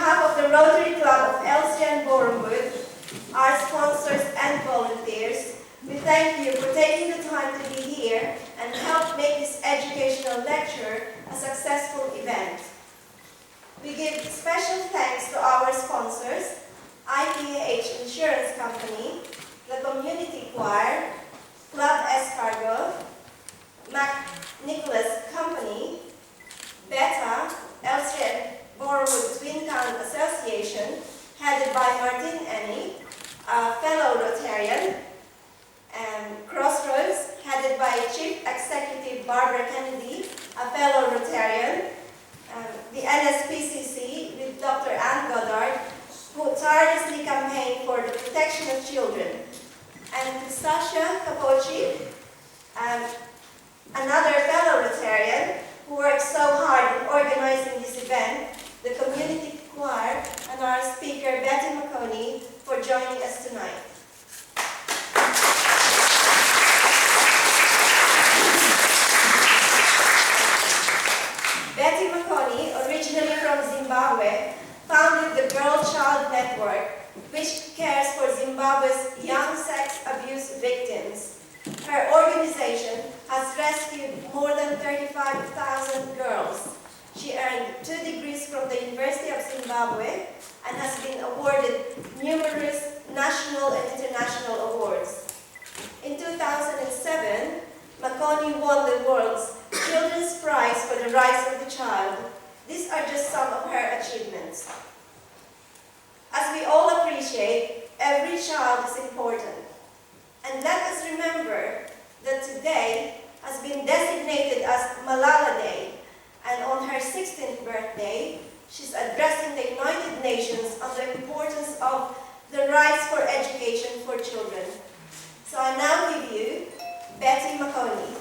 behalf of the Rotary Club of Elsie and Borehamwood, our sponsors and volunteers, we thank you for taking the time to be here and help make this educational lecture a successful event. We give special thanks to our sponsors, IPH Insurance Company, the Community Choir, Club Escargot, Mac Nicholas Company, BETA, Elsie and Borehamwood Twin Town Association, headed by Martin Eni, a fellow Rotarian, and Crossroads, headed by Chief Executive Barbara Kennedy, a fellow Rotarian, the NSPCC with Dr. Ann Goddard, who tirelessly campaigned for the protection of children, and to Sasha Capoci, another fellow Rotarian, who worked so hard in organizing this event, the Community Choir, and our speaker, Betty Makoni, for joining us tonight. Betty Makoni, originally from Zimbabwe, founded the Girl Child Network, which cares for Zimbabwe's young sex abuse victims. Her organization has rescued more than 35,000 girls. She earned 2 degrees from the University of Zimbabwe and has been awarded numerous national and international awards. In 2007, Makoni won the world's Children's Prize for the Rights of the Child. These are just some of her achievements. As we all appreciate, every child is important. And let us remember that today has been designated as Malala Day, and on her 16th birthday, she's addressing the United Nations on the importance of the rights for education for children. So I now give you Betty Makoni.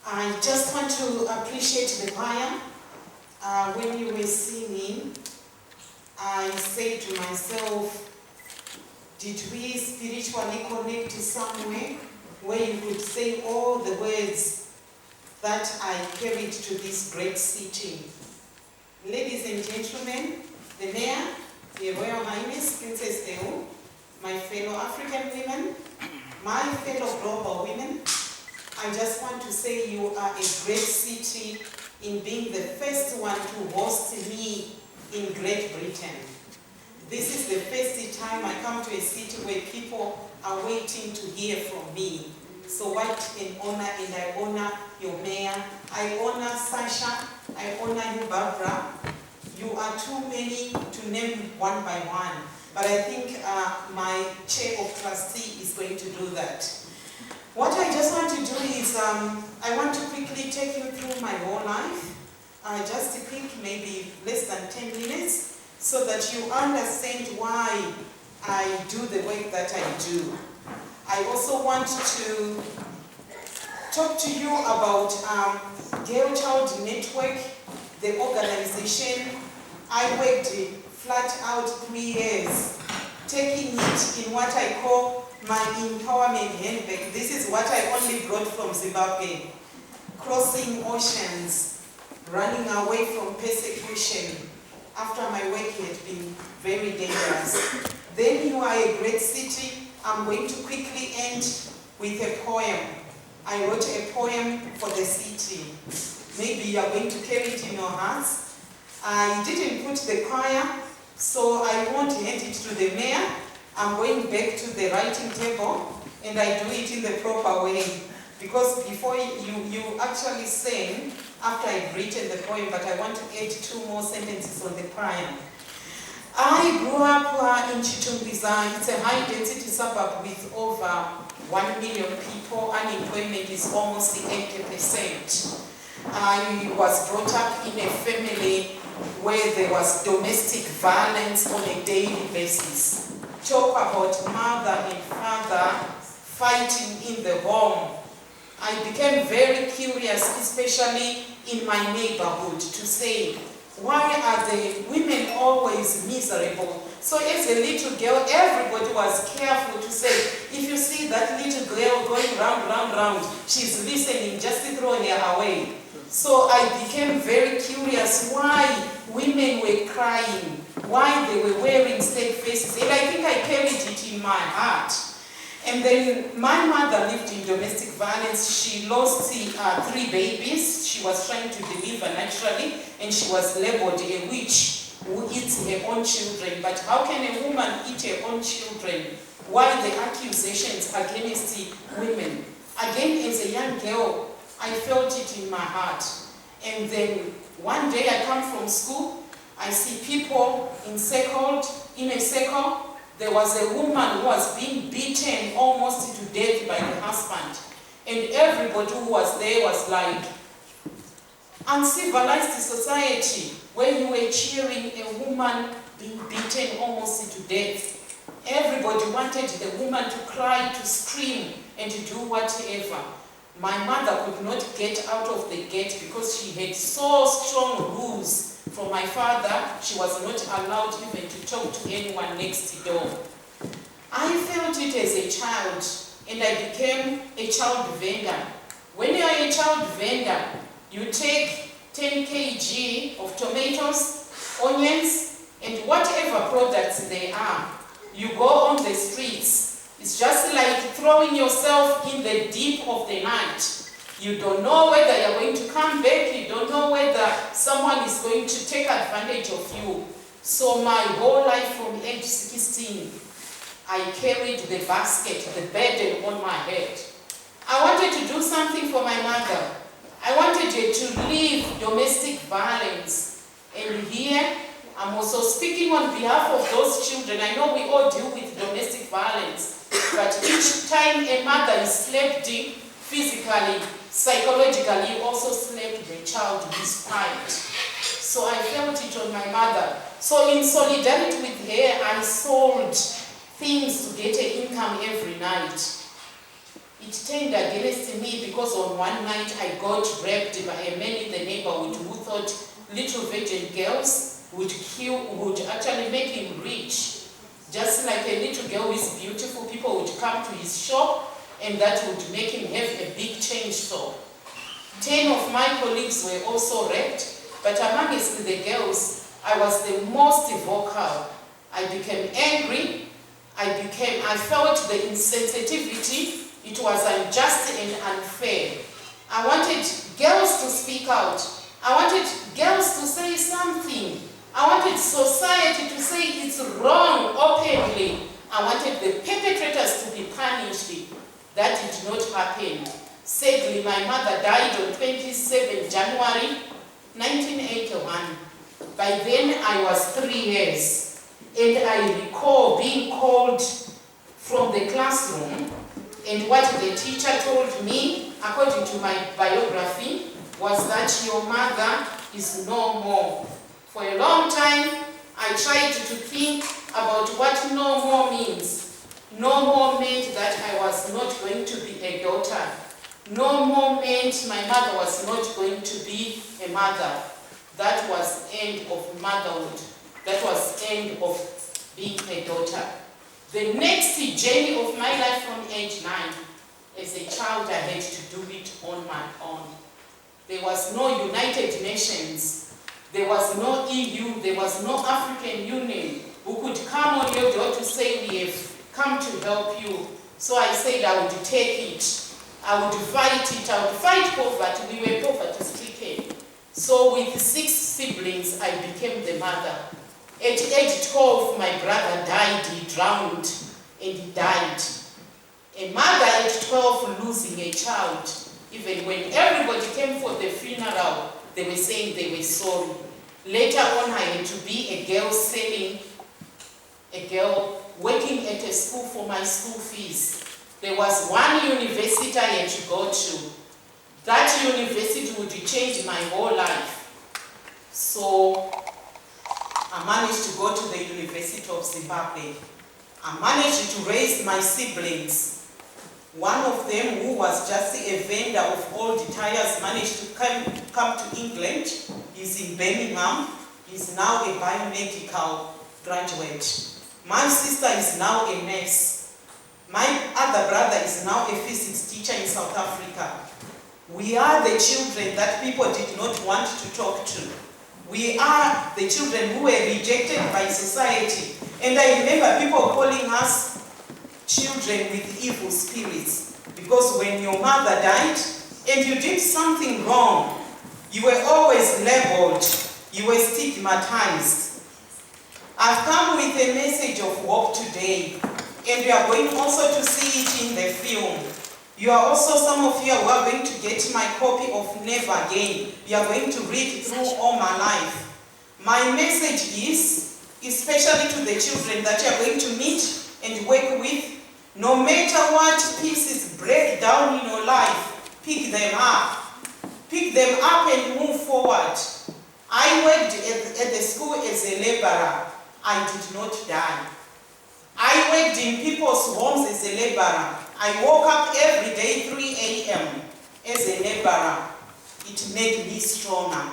I just want to appreciate the choir. When you were singing, I said to myself, did we spiritually connect somewhere where you could say all the words that I carried to this great city? Ladies and gentlemen, the Mayor, the Royal Highness Princess Deo, my fellow African women, my fellow global women, I just want to say you are a great city in being the first one to host me in Great Britain. This is the first time I come to a city where people are waiting to hear from me. So what an honor, and I honor your mayor, I honor Sasha, I honor you, Barbara. You are too many to name one by one, but I think my chair of trustee is going to do that. What I just want to do is, I want to quickly take you through my whole life, just a quick, maybe less than 10 minutes, so that you understand why I do the work that I do. I also want to talk to you about Girl Child Network, the organization. I worked flat out 3 years, taking it in what I call my empowerment handbag. This is what I only brought from Zimbabwe. Crossing oceans, running away from persecution after my work had been very dangerous. Then you are a great city. I'm going to quickly end with a poem. I wrote a poem for the city. Maybe you are going to carry it in your hearts. I didn't put the choir, so I won't hand it to the mayor. I'm going back to the writing table, and I do it in the proper way. Because before you actually sang, after I've written the poem, but I want to add 2 more sentences on the poem. I grew up in Chitungwiza. It's a high-density suburb with over 1 million people. Unemployment is almost 80%. I was brought up in a family where there was domestic violence on a daily basis. Talk about mother and father fighting in the home. I became very curious, especially in my neighborhood, to say, why are the women always miserable? So as a little girl, everybody was careful to say, if you see that little girl going round, round, round, she's listening, just throw her away. So I became very curious why women were crying, why they were wearing sad faces, and I think I carried it in my heart. And then my mother lived in domestic violence. She lost 3 babies. She was trying to deliver naturally, and she was labeled a witch who eats her own children. But how can a woman eat her own children? Why the accusations against women? Again, as a young girl, I felt it in my heart. And then one day I come from school, I see people in a circle. There was a woman who was being beaten almost to death by the husband. And everybody who was there was like, uncivilized society, where you were cheering a woman being beaten almost to death. Everybody wanted the woman to cry, to scream, and to do whatever. My mother could not get out of the gate because she had so strong rules from my father. She was not allowed even to talk to anyone next door. I felt it as a child, and I became a child vendor. When you are a child vendor, you take 10 kg of tomatoes, onions, and whatever products they are. You go on the streets. It's just like throwing yourself in the deep of the night. You don't know whether you're going to come back. You don't know whether someone is going to take advantage of you. So my whole life from age 16, I carried the basket, the burden on my head. I wanted to do something for my mother. I wanted her to leave domestic violence. And here, I'm also speaking on behalf of those children. I know we all deal with domestic violence. But each time a mother is slapped physically, psychologically, you also slapped the child despite. So I felt it on my mother. So in solidarity with her, I sold things to get an income every night. It turned against me because on one night I got raped by a man in the neighborhood who thought little virgin girls would actually make him rich. Just like a little girl who is beautiful, people would come to his shop and that would make him have a big change store. 10 of my colleagues were also raped, but amongst the girls, I was the most vocal. I became angry. I felt the insensitivity. It was unjust and unfair. I wanted girls to speak out. I wanted girls to say something. I wanted society to say it's wrong openly. I wanted the perpetrators to be punished. That did not happen. Sadly, my mother died on 27 January 1981. By then, I was 3 years. And I recall being called from the classroom, and what the teacher told me, according to my biography, was that your mother is no more. For a long time, I tried to think about what no more means. No more meant that I was not going to be a daughter. No more meant my mother was not going to be a mother. That was end of motherhood. That was end of being a daughter. The next journey of my life from age 9, as a child, I had to do it on my own. There was no United Nations. There was no EU, there was no African Union who could come on your door to say, we have come to help you. So I said I would take it. I would fight it. I would fight poverty. We were poverty-stricken. So with 6 siblings, I became the mother. At age 12, my brother died. He drowned and he died. A mother at 12 losing a child. Even when everybody came for the funeral, they were saying they were sorry. Later on, I had to be a girl working at a school for my school fees. There was one university I had to go to. That university would change my whole life. So I managed to go to the University of Zimbabwe. I managed to raise my siblings. One of them, who was just a vendor of old tires, managed to come to England. He's in Birmingham. is now a biomedical graduate. My sister is now a nurse. My other brother is now a physics teacher in South Africa. We are the children that people did not want to talk to. We are the children who were rejected by society. And I remember people calling us children with evil spirits. Because when your mother died and you did something wrong, you were always labeled, you were stigmatized. I've come with a message of hope today, and you are going also to see it in the film. You are also, some of you who are going to get my copy of Never Again. You are going to read through All My Life. My message is, especially to the children that you are going to meet and work with, no matter what pieces break down in your life, pick them up. Pick them up and move forward. I worked at the school as a laborer. I did not die. I worked in people's homes as a laborer. I woke up every day 3 a.m. as a laborer. It made me stronger.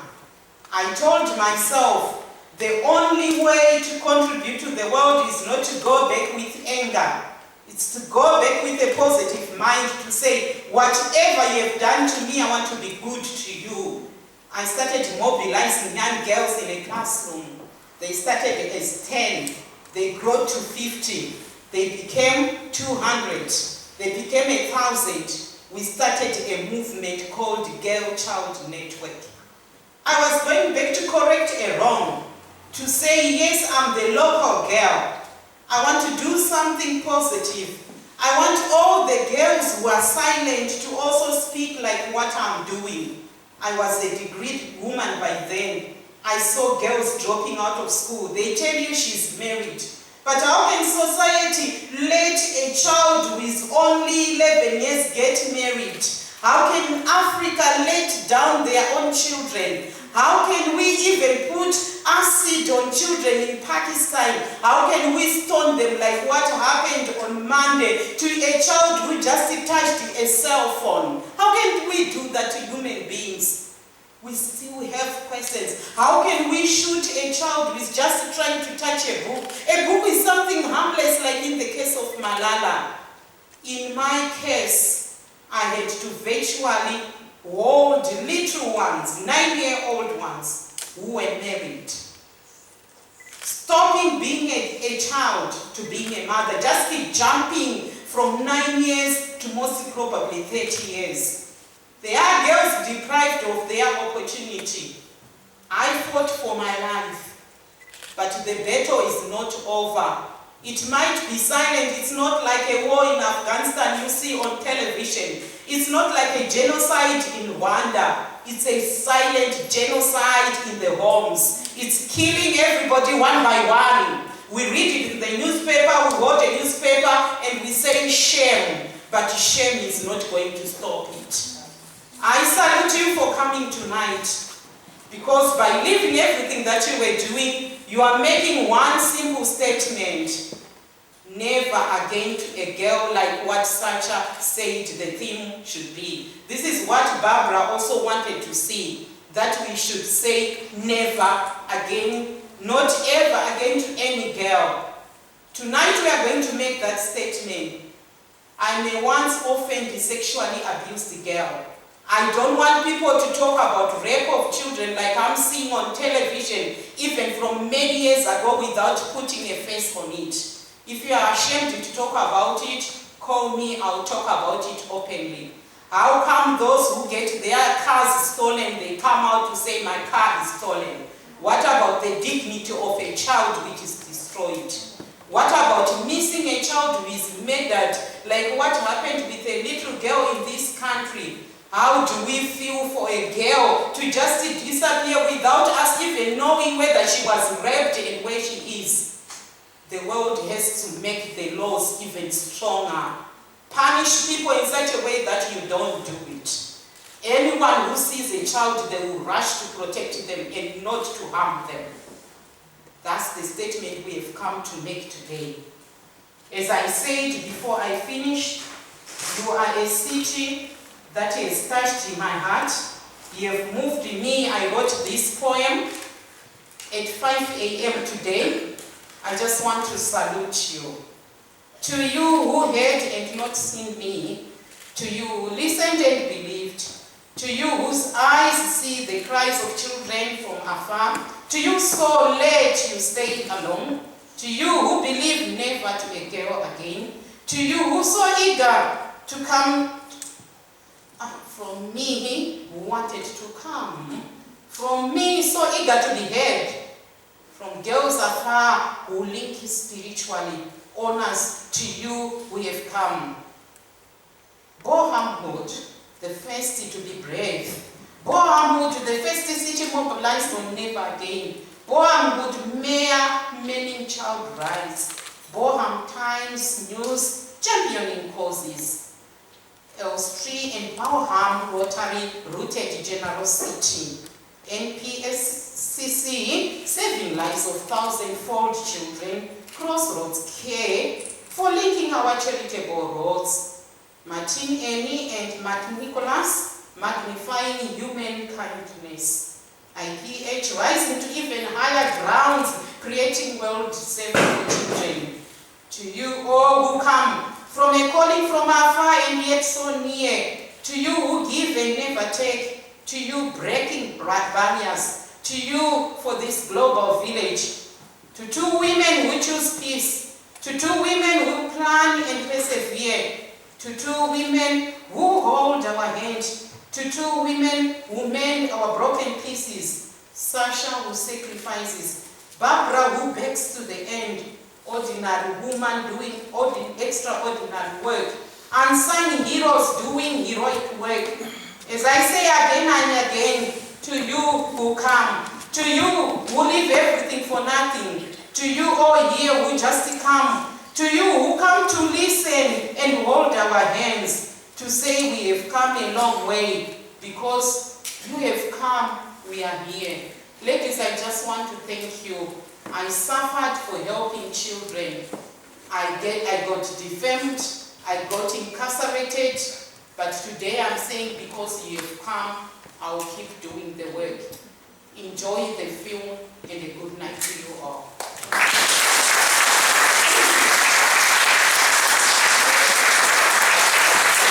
I told myself, the only way to contribute to the world is not to go back with anger. It's to go back with a positive mind to say, whatever you have done to me, I want to be good to you. I started mobilizing young girls in a classroom. They started as 10. They grew to 50. They became 200. They became 1,000. We started a movement called Girl Child Network. I was going back to correct a wrong, to say, yes, I'm the local girl. I want to do something positive. I want all the girls who are silent to also speak like what I'm doing. I was a degreed woman by then. I saw girls dropping out of school. They tell you she's married. But how can society let a child who is only 11 years get married? How can Africa let down their own children? How can we even put acid on children in Pakistan? How can we stone them like what happened on Monday to a child who just touched a cell phone? How can we do that to human beings? We still have questions. How can we shoot a child who is just trying to touch a book? A book is something harmless, like in the case of Malala. In my case, I had to virtually hold little ones, 9-year-old ones, who were married. Stopping being a child to being a mother, just keep jumping from 9 years to most probably 30 years. There are girls deprived of their opportunity. I fought for my life, but the battle is not over. It might be silent. It's not like a war in Afghanistan you see on television. It's not like a genocide in Rwanda. It's a silent genocide in the homes. It's killing everybody one by one. We read it in the newspaper, we hold a newspaper, and we say shame. But shame is not going to stop it. I salute you for coming tonight, because by leaving everything that you were doing, you are making one simple statement. Never again to a girl, like what Sacha said the theme should be. This is what Barbara also wanted to see, that we should say never again, not ever again to any girl. Tonight we are going to make that statement. I'm a once orphaned, sexually abused girl. I don't want people to talk about rape of children like I'm seeing on television, even from many years ago, without putting a face on it. If you are ashamed to talk about it, call me, I'll talk about it openly. How come those who get their cars stolen, they come out to say my car is stolen? What about the dignity of a child which is destroyed? What about missing a child who is murdered, like what happened with a little girl in this country? How do we feel for a girl to just disappear without us even knowing whether she was raped and where she is? The world has to make the laws even stronger. Punish people in such a way that you don't do it. Anyone who sees a child, they will rush to protect them and not to harm them. That's the statement we have come to make today. As I said before I finish, you are a city that has touched my heart. You have moved me. I wrote this poem. at 5 a.m. today, I just want to salute you. To you who heard and not seen me, to you who listened and believed, to you whose eyes see the cries of children from afar, to you so late you stayed alone, to you who believe never to a girl again, to you who so eager to come from me who wanted to come, from me so eager to be heard, from girls afar who link spiritually, honors to you who have come. Bohamhood, the first to be brave. Bohamhood, the first city mobilized on never again. Bohamhood, mere meaning child rights. Boham Times News, championing causes. Elstree and Boham Rotary, rooted generosity. NPSCC, saving lives of thousand-fold children. Crossroads Care, for linking our charitable roads. Martin Annie and Martin Nicholas, magnifying human kindness. IPH, rising to even higher grounds, creating world saving for children. To you all who come from a calling from afar and yet so near, to you who give and never take, to you breaking barriers, to you for this global village, to two women who choose peace, to two women who plan and persevere, to two women who hold our hand, to two women who mend our broken pieces, Sasha who sacrifices, Barbara who begs to the end, ordinary woman doing extraordinary work, unsung heroes doing heroic work. As I say again and again, to you who come, to you who leave everything for nothing, to you all here who just come, to you who come to listen and hold our hands, to say we have come a long way, because you have come, we are here. Ladies, I just want to thank you. I suffered for helping children. I got defamed, I got incarcerated, but today I'm saying because you have come, I'll keep doing the work. Enjoy the film and a good night to you all.